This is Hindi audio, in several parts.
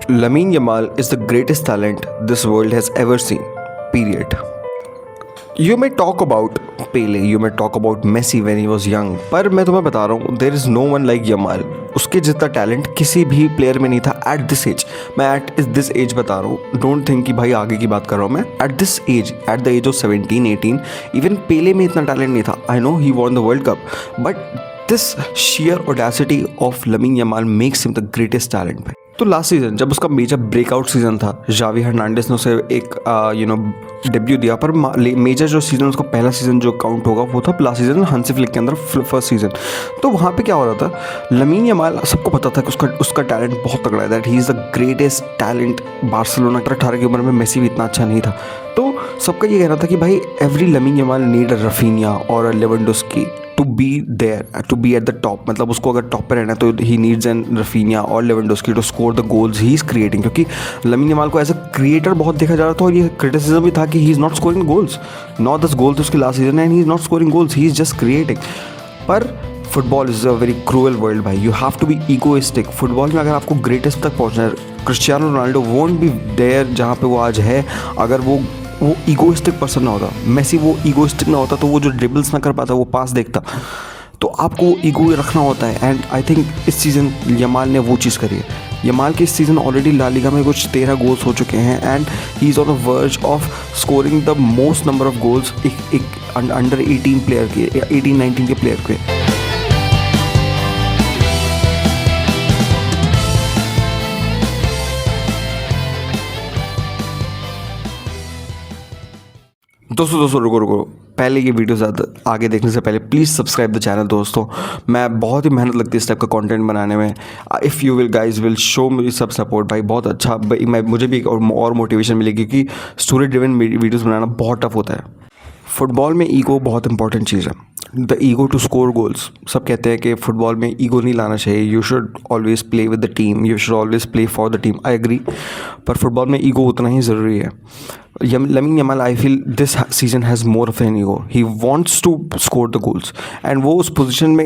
Lamine Yamal is the greatest talent this world has ever seen. Period. You may talk about Pele, you may talk about Messi when he was young, पर मैं तुम्हें बता रहा हूँ there is no one like Yamal. उसके जितना टैलेंट किसी भी प्लेयर में नहीं था एट दिस एज. मैं एट दिस एज बता रहा हूँ, डोंट थिंक कि भाई आगे की बात कर रहा हूँ मैं. At this age, at the age of 17-18, even Pele में इतना टैलेंट नहीं था. I know he won the world cup, but this sheer audacity of Lamine Yamal makes him the greatest talent भाई. तो लास्ट सीजन जब उसका मेजर ब्रेकआउट सीजन था, जावी हर्नांडेस ने उसे एक डेब्यू दिया, पर मेजर जो सीजन उसका पहला सीजन जो काउंट होगा वो था लास्ट सीजन हांसी फ्लिक के अंदर फर्स्ट सीजन. तो वहाँ पे क्या हो रहा था, लमीन यमाल सबको पता था कि उसका टैलेंट बहुत तगड़ा है, that he is the greatest talent. Barcelona 18 की उम्र में मेसी भी इतना अच्छा नहीं था, तो सबका ये कहना था कि भाई every Lamine Yamal need a Raphinha और a Lewandowski to be there, to be at the top. मतलब उसको अगर टॉप पे रहना है तो ही नीड्स एन रफीनिया और Lewandowski to score the goals he is creating. क्योंकि लमीन यमाल को एज अ क्रिएटर बहुत देखा जा रहा था, और ये क्रिटिसिज्म भी था कि he is not scoring goals. 9-10 goals उसके last season and he is not scoring goals, he is just creating. पर football is a very cruel world भाई. You have to be egoistic. Football में अगर आपको ग्रेटेस्ट तक पहुँचना है, Cristiano Ronaldo won't be there जहाँ पे वो आज है अगर वो ईगोइस्टिक पर्सन ना होता. मेसी वो ईगोइस्टिक ना होता तो वो जो ड्रिबल्स ना कर पाता, वो पास देखता. तो आपको ईगो रखना होता है, एंड आई थिंक इस सीज़न यमाल ने वो चीज़ करी है. यमाल के इस सीज़न ऑलरेडी ला लीगा में कुछ 13 गोल्स हो चुके हैं, and he is on the verge of scoring the most number of goals एक अंडर 18 प्लेयर के, 18-19 के प्लेयर के. दोस्तों रुको. पहले ये वीडियो ज़्यादा आगे देखने से पहले प्लीज़ सब्सक्राइब द चैनल दोस्तों. मैं बहुत ही मेहनत लगती है इस टाइप का कंटेंट बनाने में. If you will guys will show मी सब सपोर्ट भाई, बहुत अच्छा. मुझे भी और मोटिवेशन मिलेगी, क्योंकि स्टोरी ड्रिवन वीडियोज़ बनाना बहुत टफ होता है. फुटबॉल में ईगो बहुत इंपॉर्टेंट चीज़ है. The ego to score goals. सब कहते हैं कि फुटबॉल में ईगो नहीं लाना चाहिए, you should always play with the team, you should always play for the team. I agree, पर फुटबॉल में ईगो उतना ही ज़रूरी है. Lamine Yamal I feel this season has more of an ego. He wants to score the goals, and वो उस पोजिशन में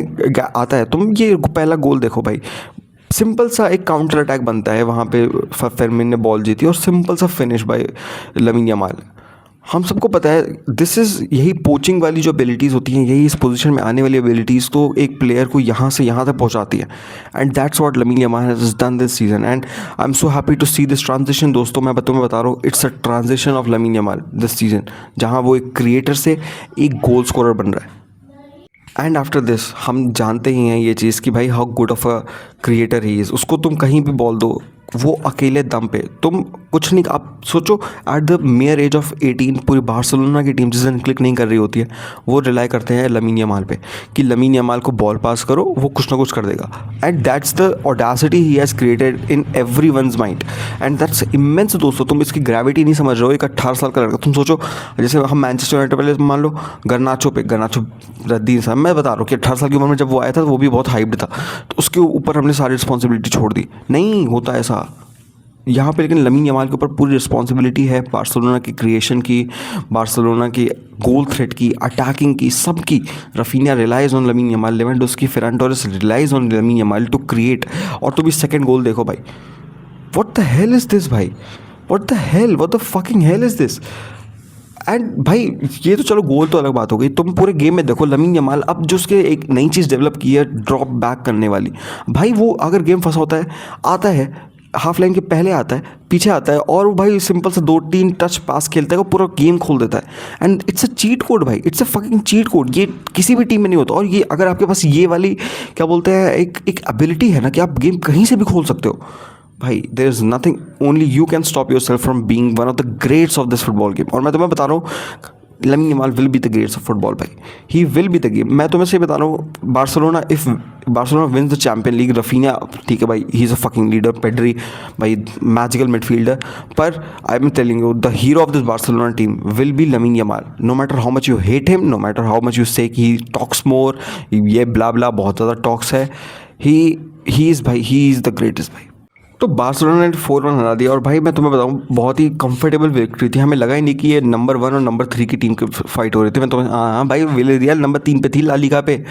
आता है. तुम ये पहला गोल देखो भाई, सिंपल सा एक काउंटर अटैक बनता है वहाँ पे, फेरमिन ने बॉल जीती और सिंपल सा फिनिश बाय लमीन यमाल. हम सबको पता है दिस इज़, यही पोचिंग वाली जो एबिलिटीज़ होती हैं, यही इस पोजीशन में आने वाली एबिलिटीज़ तो एक प्लेयर को यहाँ से यहाँ तक पहुँचाती है. And that's what Lamine Yamal has done this season, and I am so happy to see this transition. दोस्तों मैं तुम्हें बता रहा हूँ, it's a transition of Lamine Yamal this season, जहाँ वो एक क्रिएटर से एक गोल स्कोरर बन रहा है. एंड आफ्टर दिस हम जानते ही हैं ये चीज़ कि भाई how good of a creator he is. उसको तुम कहीं भी बॉल दो, वो अकेले दम पे तुम कुछ नहीं. आप सोचो at the mere age of 18 पूरी बार्सिलोना की टीम जिस दिन क्लिक नहीं कर रही होती है, वो रिलाई करते हैं लमीन यमाल पे कि लमीन यमाल को बॉल पास करो, वो कुछ ना कुछ कर देगा. And that's the audacity he has created in every once mind, and that's immense. दोस्तों तुम इसकी ग्रेविटी नहीं समझ रहे हो. एक 18 साल का लड़का, तुम सोचो जैसे हम मैनचेस्टर यूनाइटेड वाले मान लो गर्नाचो रद्दी साहब, मैं बता रहा हूँ कि 18 साल की उम्र में जब वो आया था वो भी बहुत हाइप्ड था, तो उसके ऊपर हमने सारी रिस्पॉन्सिबिलिटी छोड़ दी. नहीं होता ऐसा यहाँ पे, लेकिन लमीन यमाल के ऊपर पूरी रिस्पॉन्सिबिलिटी है बार्सिलोना की क्रिएशन की, बार्सिलोना की गोल थ्रेट की, अटैकिंग की, सब की. Raphinha relies on Lamine Yamal, Lewandowski, Ferran Torres relies on Lamine Yamal to create. और तुम इस सेकंड गोल देखो भाई, what the hell is this भाई, what the fucking hell is this. And भाई ये तो चलो गोल तो अलग बात हो गई, तुम पूरे गेम में देखो लमीन यमाल अब जो उसके एक नई चीज़ डेवलप की है, ड्रॉप बैक करने वाली. भाई वो अगर गेम फंसा होता है, आता है हाफ लाइन के पहले आता है, पीछे आता है, और वो भाई सिंपल से 2-3 टच पास खेलता है, वो पूरा गेम खोल देता है. And it's a cheat code भाई, it's a fucking cheat code. ये किसी भी टीम में नहीं होता. और ये अगर आपके पास ये वाली क्या बोलते हैं एक एबिलिटी है ना कि आप गेम कहीं से भी खोल सकते हो भाई, there is nothing, only you can stop yourself from being one of the greats of this football game. और मैं तुम्हें बता रहा हूँ Lamine Yamal will be the greats of football भाई, he will be the game. मैं तुम्हें से बता रहा हूँ, Barcelona wins the champion league, Raphinha ठीक है भाई, he is a fucking leader, Pedri भाई मैजिकल मिडफील्डर, पर I am telling you the hero of this Barcelona team will be Lamine Yamal. No matter how much you hate him, no matter how much you say he talks मोर, ये ब्ला ब्ला बहुत ज़्यादा टॉक्स है, ही इज़ भाई, ही इज़ द ग्रेटेस्ट भाई. तो बार्सिलोना ने 4-1 हरा दिया, और भाई मैं तुम्हें बताऊं बहुत ही कंफर्टेबल विक्ट्री थी. हमें लगा ही नहीं कि ये नंबर 1 और नंबर 3 की टीम की फाइट हो रही थी. मैं तुम्हें हाँ भाई विलेरियल नंबर 3 पे थी ला लीगा पे,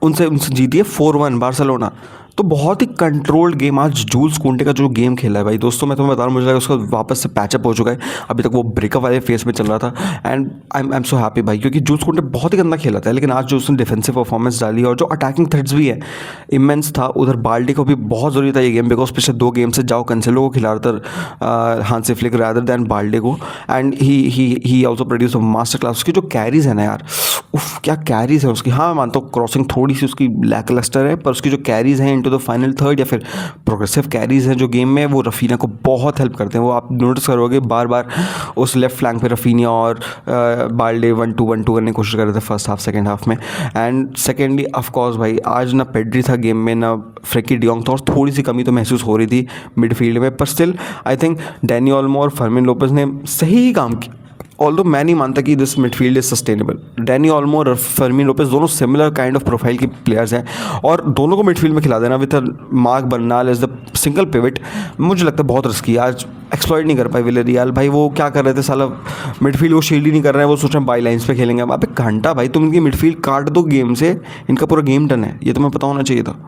उनसे जीती है 4-1 बार्सिलोना. तो बहुत ही कंट्रोल्ड गेम आज जूल्स कुंटे का जो गेम खेला है भाई दोस्तों, मैं तुम्हें बता रहा हूँ, मुझे लगा उसका वापस से पैचअप हो चुका है। अभी तक वो ब्रेकअप वाले फेस में चल रहा था and I am so happy भाई, क्योंकि जूल्स कुंटे बहुत ही गंदा खेला था, लेकिन आज जो उसने डिफेंसिव परफॉर्मेंस डाली और जो अटैकिंग थ्रेड्स भी है इमेंस था। उधर बाल्टी को भी बहुत ज़रूरी था ये गेम, बिकॉज पिछले 2 गेम से जाओ कैंसेलो को खिला रहा था हांसी फ्लिक रादर दैन बाल्टी को, and he also produce a master class. उसकी जो कैरीज है ना यार, उफ क्या कैरीज है उसकी। हाँ मैं मानता हूँ क्रॉसिंग थोड़ी सी उसकी लैकलस्टर है, पर उसकी जो कैरीज हैं इनटू द फाइनल थर्ड या फिर प्रोग्रेसिव कैरीज हैं जो गेम में, वो रफीना को बहुत हेल्प करते हैं। वो आप नोटिस करोगे बार बार उस लेफ्ट फ्लैंक पे रफीनिया और बाल्डे 1-2 करने की कोशिश कर रहे थे फर्स्ट हाफ सेकेंड हाफ में। एंड सेकेंडली ऑफकोर्स भाई आज ना पेड्री था गेम में, ना फ्रेंकी डियोंग था, और थोड़ी सी कमी तो महसूस हो रही थी मिडफील्ड में, पर still I think Danny Olmo और फर्मिन लोपेज ने सही ही काम किया। ऑल्दो मैं नहीं मानता कि this midfield is sustainable. Dani Olmo और फर्मिन लोपेज दोनों सिमिलर काइंड ऑफ प्रोफाइल के प्लेयर्स हैं, और दोनों को मिडफील्ड में खिला देना with Marc Bernal as the single pivot मुझे लगता है बहुत रिस्की। आज एक्सप्लॉइट नहीं कर पाए विलेरियल भाई। वो क्या कर रहे थे साला, मिडफील्ड वो शील्ड ही नहीं कर रहे हैं, वो सोच रहे हैं बाई लाइन्स पे खेलेंगे। अब घंटा भाई तुम इनकी मिडफील्ड काट दो गेम से, इनका पूरा गेम डन है, ये तुम्हें पता होना चाहिए था।